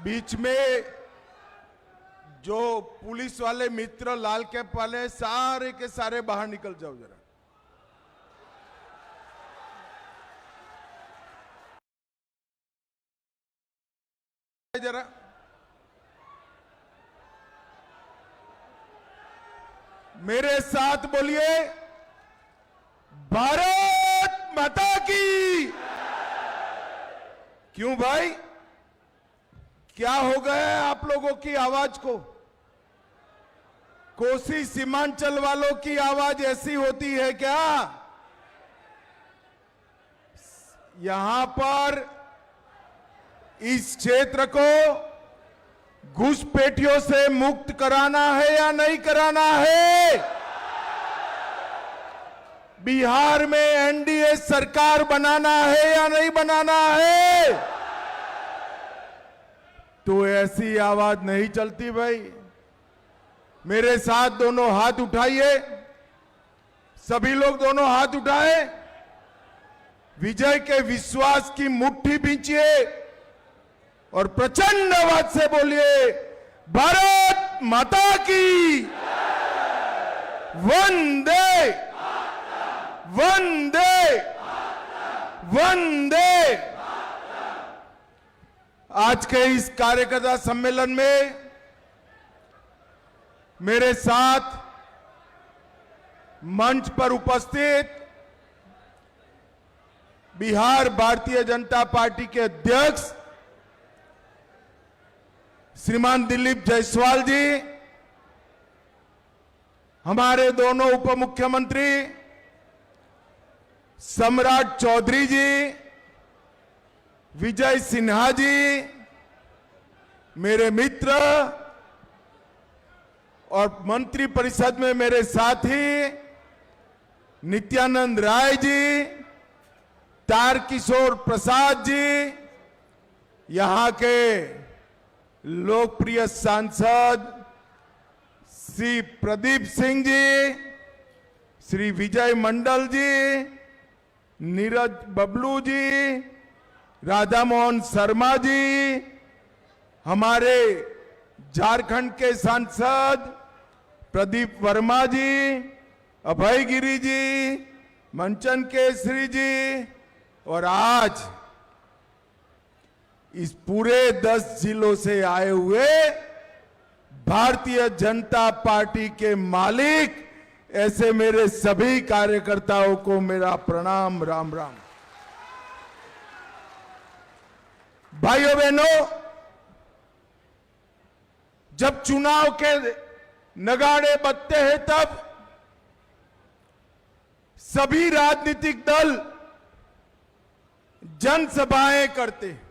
बीच में जो पुलिस वाले मित्र लाल कैप वाले सारे के सारे बाहर निकल जाओ जरा। जरा मेरे साथ बोलिए, भारत माता की। क्यों भाई, क्या हो गया है आप लोगों की आवाज को? कोसी सीमांचल वालों की आवाज ऐसी होती है क्या? यहां पर इस क्षेत्र को घुसपैठियों से मुक्त कराना है या नहीं कराना है? बिहार में एनडीए सरकार बनाना है या नहीं बनाना है? तो ऐसी आवाज नहीं चलती भाई। मेरे साथ दोनों हाथ उठाइए, सभी लोग दोनों हाथ उठाए, विजय के विश्वास की मुट्ठी भींचिए और प्रचंड आवाज से बोलिए, भारत माता की। वंदे वंदे वंदे। आज के इस कार्यकर्ता सम्मेलन में मेरे साथ मंच पर उपस्थित बिहार भारतीय जनता पार्टी के अध्यक्ष श्रीमान दिलीप जायसवाल जी, हमारे दोनों उप मुख्यमंत्री सम्राट चौधरी जी, विजय सिन्हा जी, मेरे मित्र और मंत्री परिषद में मेरे साथी नित्यानंद राय जी, तारकिशोर प्रसाद जी, यहां के लोकप्रिय सांसद श्री प्रदीप सिंह जी, श्री विजय मंडल जी, नीरज बबलू जी, राधा मोहन शर्मा जी, हमारे झारखंड के सांसद प्रदीप वर्मा जी, अभय गिरी जी, मंचन केसरी जी, और आज इस पूरे 10 जिलों से आए हुए भारतीय जनता पार्टी के मालिक, ऐसे मेरे सभी कार्यकर्ताओं को मेरा प्रणाम, राम राम। भाइयों बहनों, जब चुनाव के नगाड़े बजते हैं तब सभी राजनीतिक दल जनसभाएं करते हैं,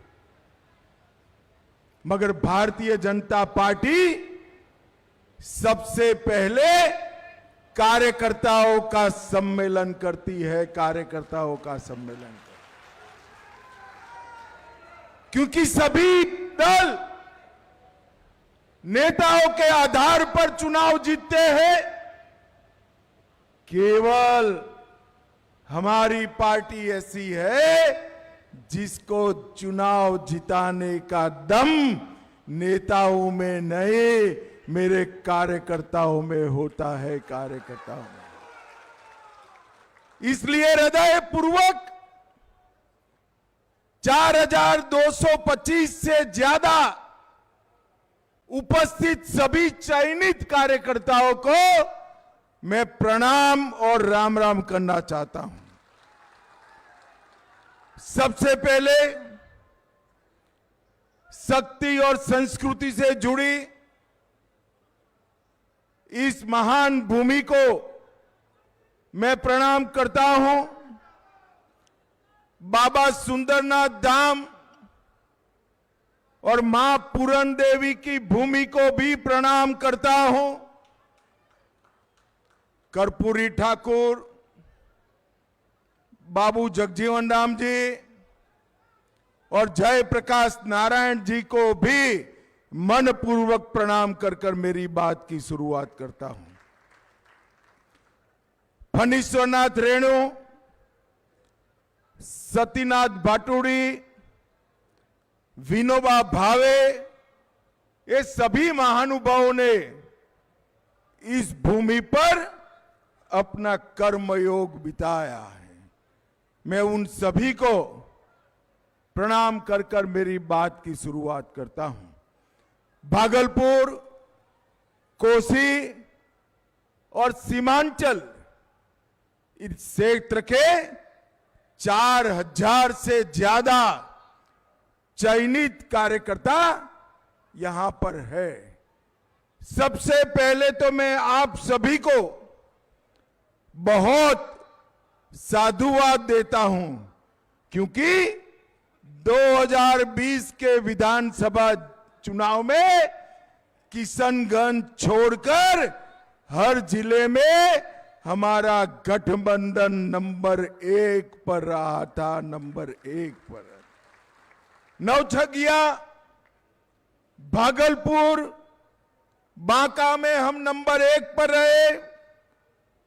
मगर भारतीय जनता पार्टी सबसे पहले कार्यकर्ताओं का सम्मेलन करती है, कार्यकर्ताओं का सम्मेलन। क्योंकि सभी दल नेताओं के आधार पर चुनाव जीतते हैं, केवल हमारी पार्टी ऐसी है जिसको चुनाव जिताने का दम नेताओं में नहीं, मेरे कार्यकर्ताओं में होता है, कार्यकर्ताओं में। इसलिए हृदय पूर्वक 4225 से ज्यादा उपस्थित सभी चयनित कार्यकर्ताओं को मैं प्रणाम और राम राम करना चाहता हूं। सबसे पहले शक्ति और संस्कृति से जुड़ी इस महान भूमि को मैं प्रणाम करता हूं। बाबा सुंदरनाथ धाम और मां पूरन देवी की भूमि को भी प्रणाम करता हूं। कर्पूरी ठाकुर, बाबू जगजीवन राम जी और जयप्रकाश नारायण जी को भी मनपूर्वक प्रणाम कर मेरी बात की शुरुआत करता हूं। फणीश्वरनाथ रेणु, सतीनाथ भाटुड़ी, विनोबा भावे, ये सभी महानुभावों ने इस भूमि पर अपना कर्मयोग बिताया है। मैं उन सभी को प्रणाम कर कर मेरी बात की शुरुआत करता हूं। भागलपुर, कोसी और सीमांचल इस क्षेत्र के 4000 से ज्यादा चयनित कार्यकर्ता यहां पर है। सबसे पहले तो मैं आप सभी को बहुत साधुवाद देता हूं, क्योंकि 2020 के विधानसभा चुनाव में किशनगंज छोड़कर हर जिले में हमारा गठबंधन नंबर 1 पर रहा था, नंबर 1 पर। नौछगिया, भागलपुर, बांका में हम नंबर 1 पर रहे।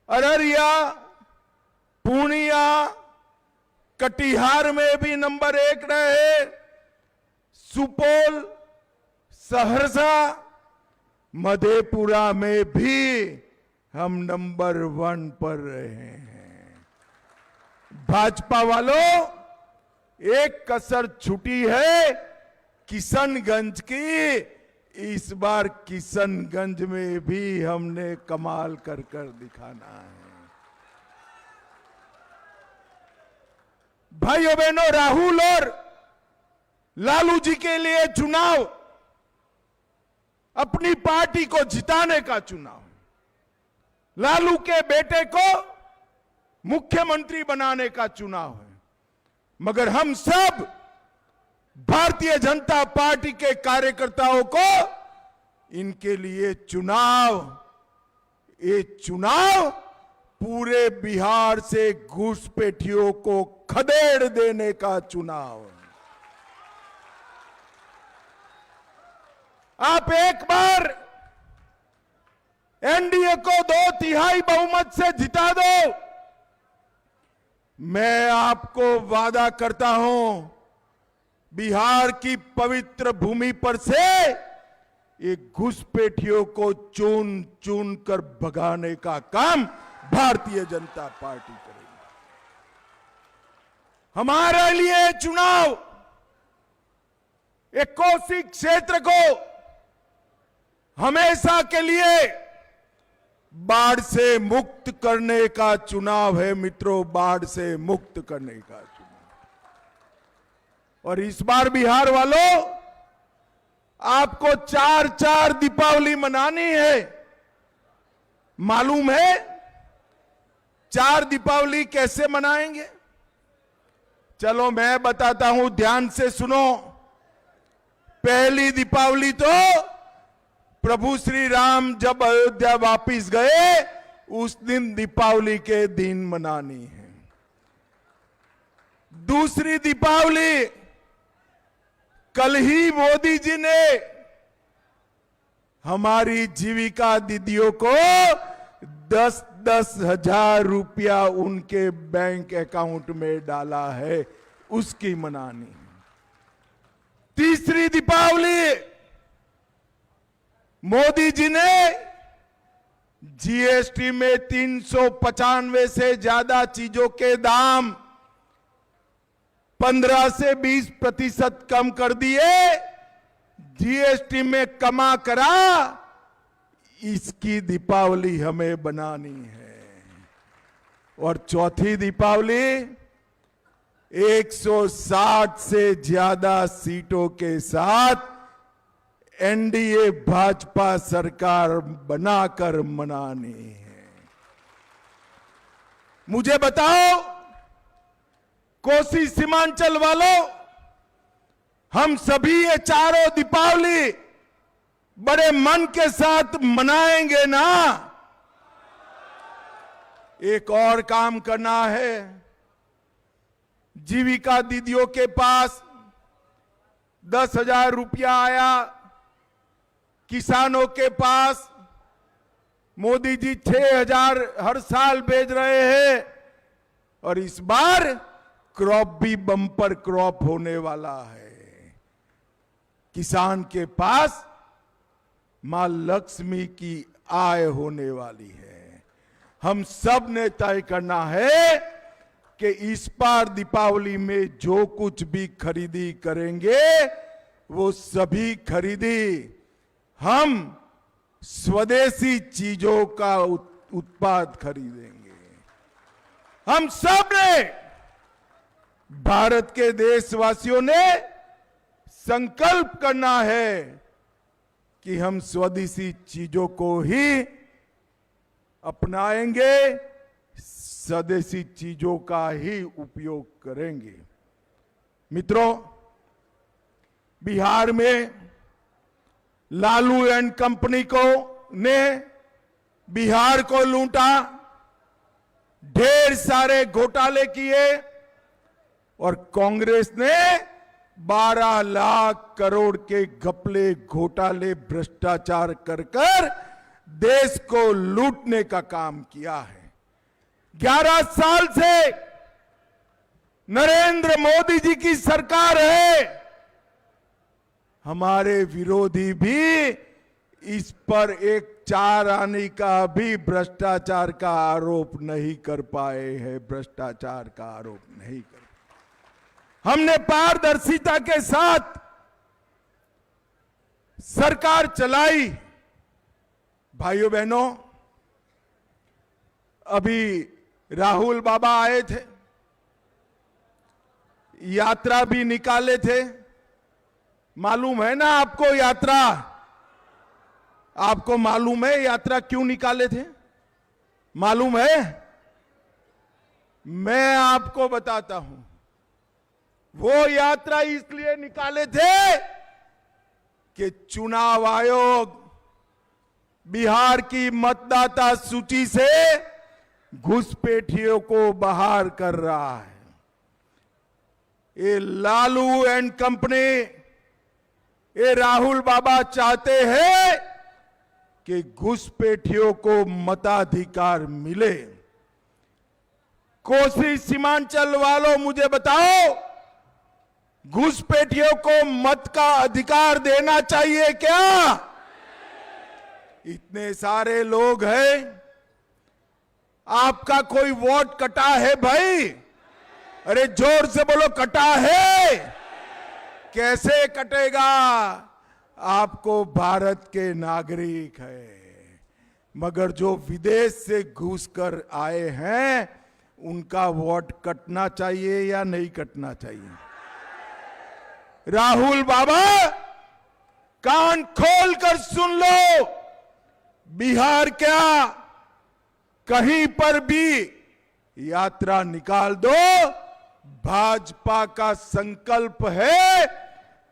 अररिया, पूर्णिया, कटिहार में भी नंबर 1 रहे। सुपौल, सहरसा, मधेपुरा में भी हम नंबर 1 पर रहे हैं। भाजपा वालों, एक कसर छूटी है किशनगंज की। इस बार किशनगंज में भी हमने कमाल कर कर दिखाना है। भाइयों बहनों, राहुल और लालू जी के लिए चुनाव अपनी पार्टी को जिताने का चुनाव, लालू के बेटे को मुख्यमंत्री बनाने का चुनाव है। मगर हम सब भारतीय जनता पार्टी के कार्यकर्ताओं को इनके लिए ये चुनाव पूरे बिहार से घुसपैठियों को खदेड़ देने का चुनाव है। आप एक बार एनडीए को 2/3 बहुमत से जिता दो, मैं आपको वादा करता हूं, बिहार की पवित्र भूमि पर से ये घुसपैठियों को चुन चुन कर भगाने का काम भारतीय जनता पार्टी करेगी। हमारे लिए चुनाव एक कोसी क्षेत्र को हमेशा के लिए बाढ़ से मुक्त करने का चुनाव है मित्रों, बाढ़ से मुक्त करने का चुनाव। और इस बार बिहार वालों, आपको 4 दीपावली मनानी है। मालूम है 4 दीपावली कैसे मनाएंगे? चलो मैं बताता हूं, ध्यान से सुनो। पहली दीपावली तो प्रभु श्री राम जब अयोध्या वापिस गए उस दिन दीपावली के दिन मनानी है। दूसरी दीपावली कल ही मोदी जी ने हमारी जीविका दीदियों को 10-10 हजार रुपया उनके बैंक अकाउंट में डाला है, उसकी मनानी है। तीसरी दीपावली मोदी जी ने जीएसटी में 395 से ज्यादा चीजों के दाम 15 से 20% कम कर दिए। जीएसटी में कमा करा, इसकी दीपावली हमें बनानी है। और चौथी दीपावली 160 से ज्यादा सीटों के साथ एनडीए भाजपा सरकार बनाकर मनानी है। मुझे बताओ कोसी सीमांचल वालों, हम सभी ये चारों दीपावली बड़े मन के साथ मनाएंगे ना? एक और काम करना है। जीविका दीदियों के पास 10,000 रुपया आया, किसानों के पास मोदी जी 6,000 हर साल भेज रहे हैं, और इस बार क्रॉप भी बम्पर क्रॉप होने वाला है। किसान के पास मां लक्ष्मी की आय होने वाली है। हम सब ने तय करना है कि इस बार दीपावली में जो कुछ भी खरीदी करेंगे वो सभी खरीदी हम स्वदेशी चीजों का उत्पाद खरीदेंगे। हम सब ने, भारत के देशवासियों ने संकल्प करना है कि हम स्वदेशी चीजों को ही अपनाएंगे, स्वदेशी चीजों का ही उपयोग करेंगे। मित्रों, बिहार में लालू एंड कंपनी को ने बिहार को लूटा, ढेर सारे घोटाले किए और कांग्रेस ने 12 लाख करोड़ के घपले, घोटाले, भ्रष्टाचार कर देश को लूटने का काम किया है। 11 साल से नरेंद्र मोदी जी की सरकार है। हमारे विरोधी भी इस पर एक 4 आने का भी भ्रष्टाचार का आरोप नहीं कर पाए हैं, भ्रष्टाचार का आरोप नहीं कर पाए। हमने पारदर्शिता के साथ सरकार चलाई। भाइयों बहनों, अभी राहुल बाबा आए थे, यात्रा भी निकाले थे। मालूम है ना आपको यात्रा? आपको मालूम है यात्रा क्यों निकाले थे? मालूम है? मैं आपको बताता हूं। वो यात्रा इसलिए निकाले थे कि चुनाव आयोग बिहार की मतदाता सूची से घुसपैठियों को बाहर कर रहा है। ये लालू एंड कंपनी, ये राहुल बाबा चाहते हैं कि घुसपैठियों को मताधिकार मिले। कोसी सीमांचल वालों, मुझे बताओ, घुसपैठियों को मत का अधिकार देना चाहिए क्या? इतने सारे लोग हैं, आपका कोई वोट कटा है भाई? अरे जोर से बोलो, कटा है? कैसे कटेगा? आपको भारत के नागरिक है, मगर जो विदेश से घुस कर आए हैं उनका वोट कटना चाहिए या नहीं कटना चाहिए? राहुल बाबा, कान खोल कर सुन लो, बिहार क्या, कहीं पर भी यात्रा निकाल दो, भाजपा का संकल्प है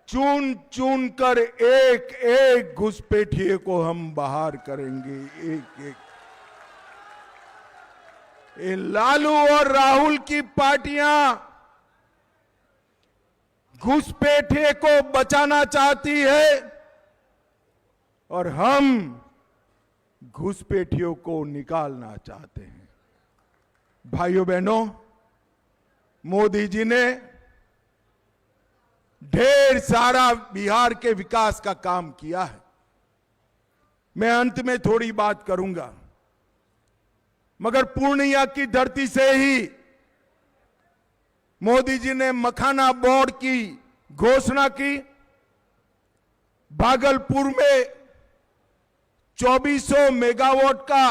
चुन चुन कर एक एक घुसपैठिए को हम बाहर करेंगे, एक एक। ये लालू और राहुल की पार्टियां घुसपैठिए को बचाना चाहती है और हम घुसपैठियों को निकालना चाहते हैं। भाइयों बहनों, मोदी जी ने ढेर सारा बिहार के विकास का काम किया है। मैं अंत में थोड़ी बात करूंगा, मगर पूर्णिया की धरती से ही मोदी जी ने मखाना बोर्ड की घोषणा की। भागलपुर में 2400 मेगावाट का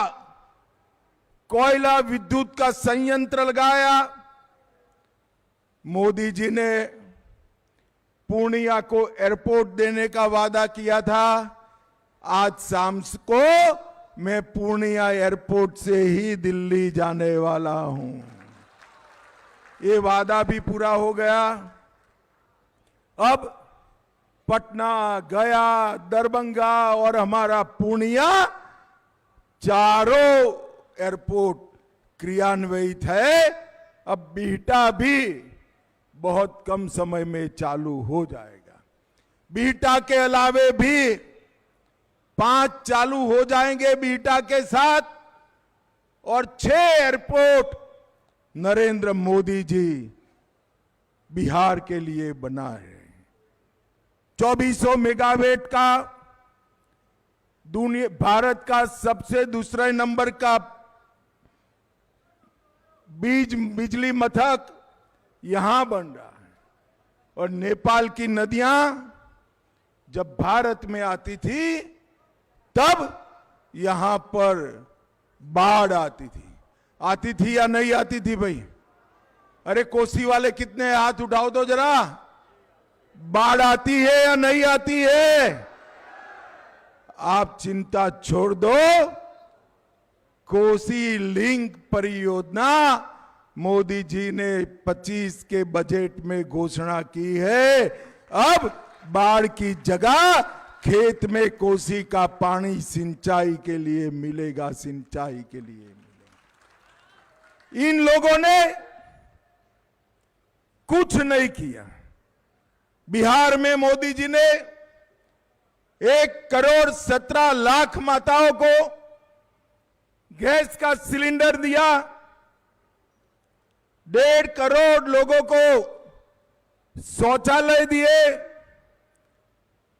कोयला विद्युत का संयंत्र लगाया। मोदी जी ने पूर्णिया को एयरपोर्ट देने का वादा किया था। आज शाम को मैं पूर्णिया एयरपोर्ट से ही दिल्ली जाने वाला हूं। ये वादा भी पूरा हो गया। अब पटना, गया, दरभंगा और हमारा पूर्णिया, चारों एयरपोर्ट क्रियान्वित है। अब बिहटा भी बहुत कम समय में चालू हो जाएगा। बिहटा के अलावे भी 5 चालू हो जाएंगे बिहटा के साथ, और 6 एयरपोर्ट नरेंद्र मोदी जी बिहार के लिए बना है। 2400 मेगावाट का दुनिया भारत का सबसे दूसरे नंबर का बिजली मथक यहां बन रहा है। और नेपाल की नदियां जब भारत में आती थी तब यहां पर बाढ़ आती थी या नहीं आती थी भाई? अरे कोसी वाले कितने हाथ उठाओ तो जरा, बाढ़ आती है या नहीं आती है? आप चिंता छोड़ दो, कोसी लिंक परियोजना मोदी जी ने 25 के बजट में घोषणा की है। अब बाढ़ की जगह खेत में कोसी का पानी सिंचाई के लिए मिलेगा, सिंचाई के लिए मिलेगा। इन लोगों ने कुछ नहीं किया। बिहार में मोदी जी ने 1,17,00,000 माताओं को गैस का सिलेंडर दिया, 1.5 करोड़ लोगों को शौचालय दिए,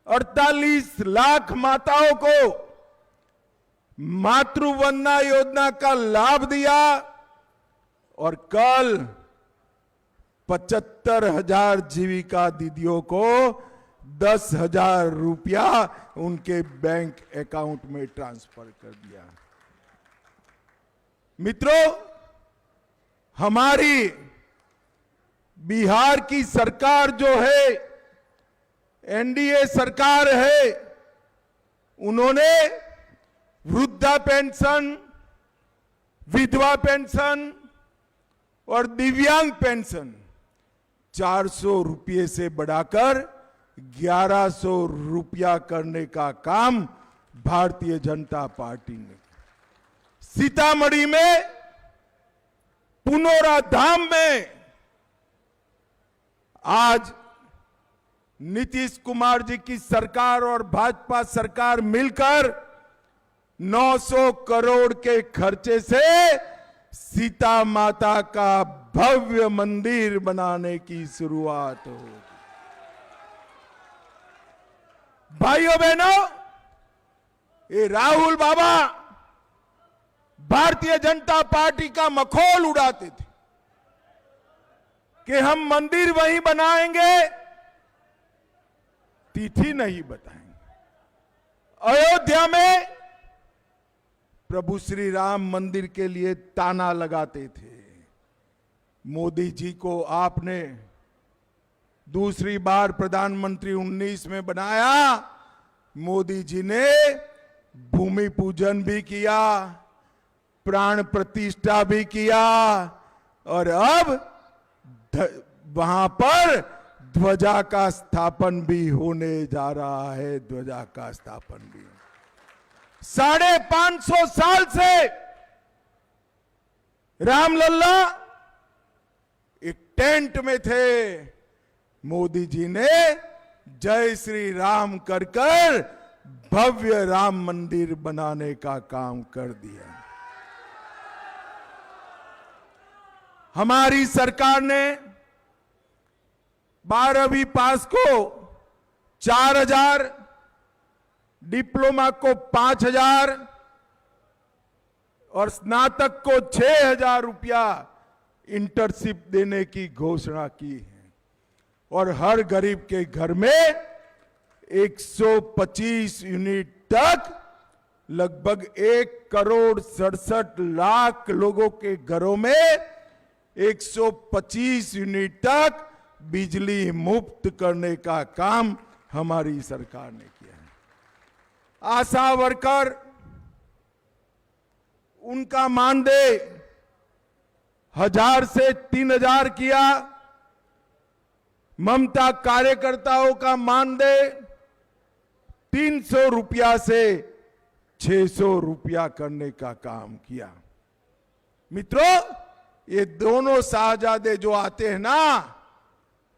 48 लाख माताओं को मातृवंदना योजना का लाभ दिया और कल 75,000 जीविका दीदियों को 10,000 रुपया उनके बैंक अकाउंट में ट्रांसफर कर दिया। मित्रों, हमारी बिहार की सरकार जो है, एनडीए सरकार है, उन्होंने वृद्धा पेंशन, विधवा पेंशन और दिव्यांग पेंशन 400 रुपये से बढ़ाकर 1100 रुपया करने का काम भारतीय जनता पार्टी ने। सीतामढ़ी में पुनौरा धाम में आज नीतीश कुमार जी की सरकार और भाजपा सरकार मिलकर 900 करोड़ के खर्चे से सीता माता का भव्य मंदिर बनाने की शुरुआत होगी। भाइयों बहनों, ये राहुल बाबा भारतीय जनता पार्टी का मखौल उड़ाते थे कि हम मंदिर वहीं बनाएंगे, तिथि नहीं बताएंगे। अयोध्या में प्रभु श्री राम मंदिर के लिए ताना लगाते थे। मोदी जी को आपने दूसरी बार प्रधानमंत्री 19 में बनाया। मोदी जी ने भूमि पूजन भी किया, प्राण प्रतिष्ठा भी किया और अब वहां पर ध्वजा का स्थापन भी होने जा रहा है। ध्वजा का स्थापन भी 550 साल से रामलल्ला एक टेंट में थे। मोदी जी ने जय श्री राम कर भव्य राम मंदिर बनाने का काम कर दिया। हमारी सरकार ने 12वीं पास को 4,000, डिप्लोमा को 5,000 और स्नातक को 6,000 रुपया इंटर्नशिप देने की घोषणा की है। और हर गरीब के घर में 125 यूनिट तक लगभग 1,67,00,000 लोगों के घरों में 125 यूनिट तक बिजली मुफ्त करने का काम हमारी सरकार ने किया है। आशा वर्कर, उनका मानदेय 1,000 से 3,000 किया। ममता कार्यकर्ताओं का मानदेय 300 रुपया से 600 रुपया करने का काम किया। मित्रों, ये दोनों साहजादे जो आते हैं ना,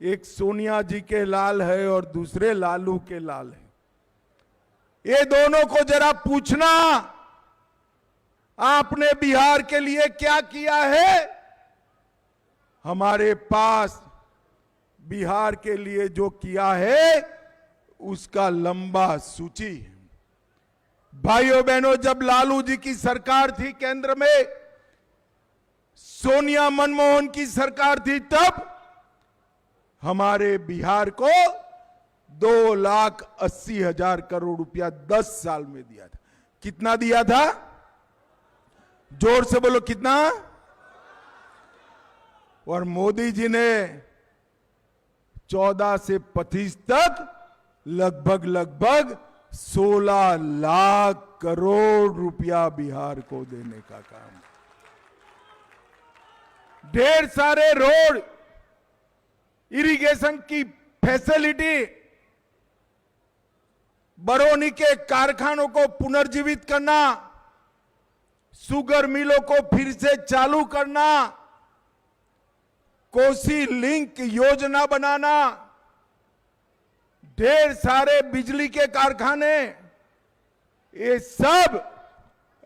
एक सोनिया जी के लाल है और दूसरे लालू के लाल है। ये दोनों को जरा पूछना, आपने बिहार के लिए क्या किया है? हमारे पास बिहार के लिए जो किया है उसका लंबा सूची है। भाइयों बहनों, जब लालू जी की सरकार थी केंद्र में, सोनिया मनमोहन की सरकार थी, तब हमारे बिहार को 2,80,000 करोड़ रुपया 10 साल में दिया था। कितना दिया था? जोर से बोलो, कितना? और मोदी जी ने 14 से 25 तक लगभग 16 लाख करोड़ रुपया बिहार को देने का काम। ढेर सारे रोड, इरिगेशन की फैसिलिटी, बरौनी के कारखानों को पुनर्जीवित करना, शुगर मिलों को फिर से चालू करना, कोसी लिंक योजना बनाना, ढेर सारे बिजली के कारखाने, ये सब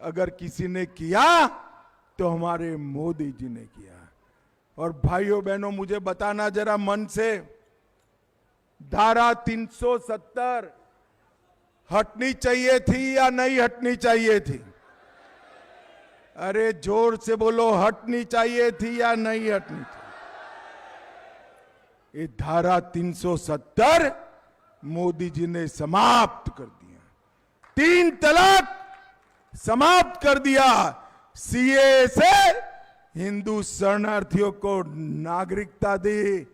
अगर किसी ने किया तो हमारे मोदी जी ने किया। और भाइयों बहनों, मुझे बताना जरा मन से, धारा 370 हटनी चाहिए थी या नहीं हटनी चाहिए थी? अरे जोर से बोलो, हटनी चाहिए थी या नहीं हटनी थी? ये धारा 370 मोदी जी ने समाप्त कर दिया। 3 तलाक समाप्त कर दिया। सीए से हिंदू शरणार्थियों को नागरिकता दी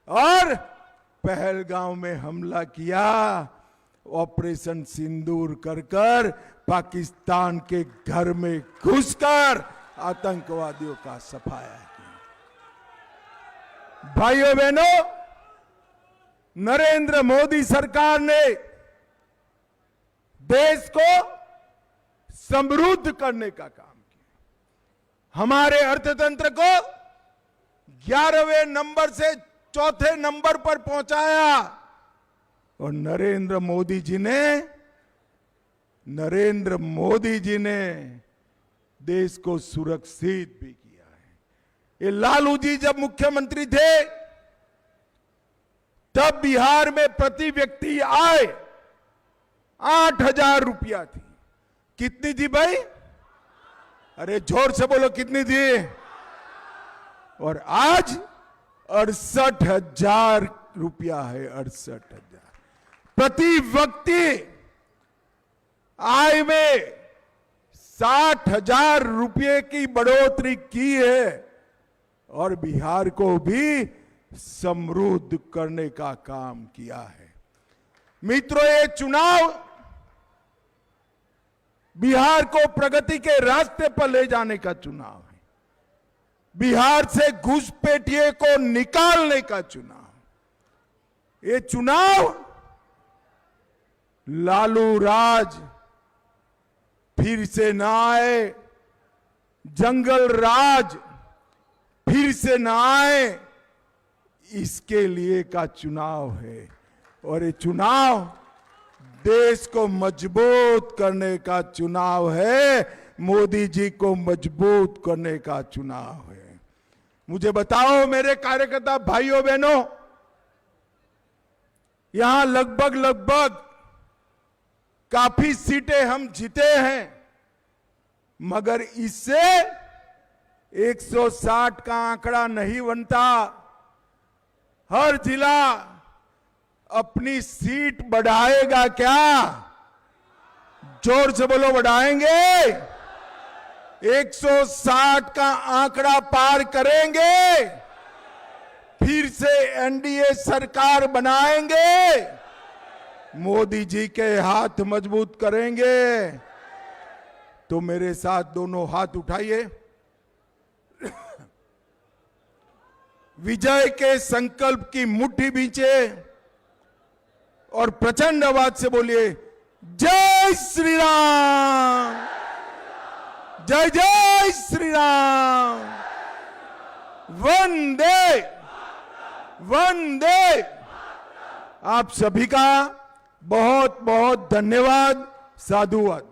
और पहलगांव में हमला किया, ऑपरेशन सिंदूर कर पाकिस्तान के घर में घुसकर आतंकवादियों का सफाया किया। भाइयों बहनों, नरेंद्र मोदी सरकार ने देश को समृद्ध करने का काम किया। हमारे अर्थतंत्र को 11वें नंबर से 4थे नंबर पर पहुंचाया। और नरेंद्र मोदी जी ने देश को सुरक्षित भी किया है। ये लालू जी जब मुख्यमंत्री थे, तब बिहार में प्रति व्यक्ति आय 8,000 रुपया थी। कितनी थी भाई? अरे जोर से बोलो, कितनी थी? और आज 68,000 रुपया है। 68,000 प्रति व्यक्ति आय में 60,000 रुपये की बढ़ोतरी की है। और बिहार को भी समृद्ध करने का काम किया है। मित्रों, ये चुनाव बिहार को प्रगति के रास्ते पर ले जाने का चुनाव है। बिहार से घुसपैठिए को निकालने का चुनाव। ये चुनाव लालू राज फिर से ना आए, जंगल राज फिर से ना आए, इसके लिए का चुनाव है। और ये चुनाव देश को मजबूत करने का चुनाव है। मोदी जी को मजबूत करने का चुनाव है। मुझे बताओ मेरे कार्यकर्ता भाइयों बहनों, यहां लगभग काफी सीटें हम जीते हैं, मगर इससे 160 का आंकड़ा नहीं बनता। हर जिला अपनी सीट बढ़ाएगा क्या? जोर से बोलो, बढ़ाएंगे? 160 का आंकड़ा पार करेंगे, फिर से एनडीए सरकार बनाएंगे, मोदी जी के हाथ मजबूत करेंगे। तो मेरे साथ दोनों हाथ उठाइए, विजय के संकल्प की मुट्ठी बींचे और प्रचंड आवाज से बोलिए, जय श्री राम, जय जय श्री राम, वंदे वंदे। आप सभी का बहुत बहुत धन्यवाद, साधुवाद।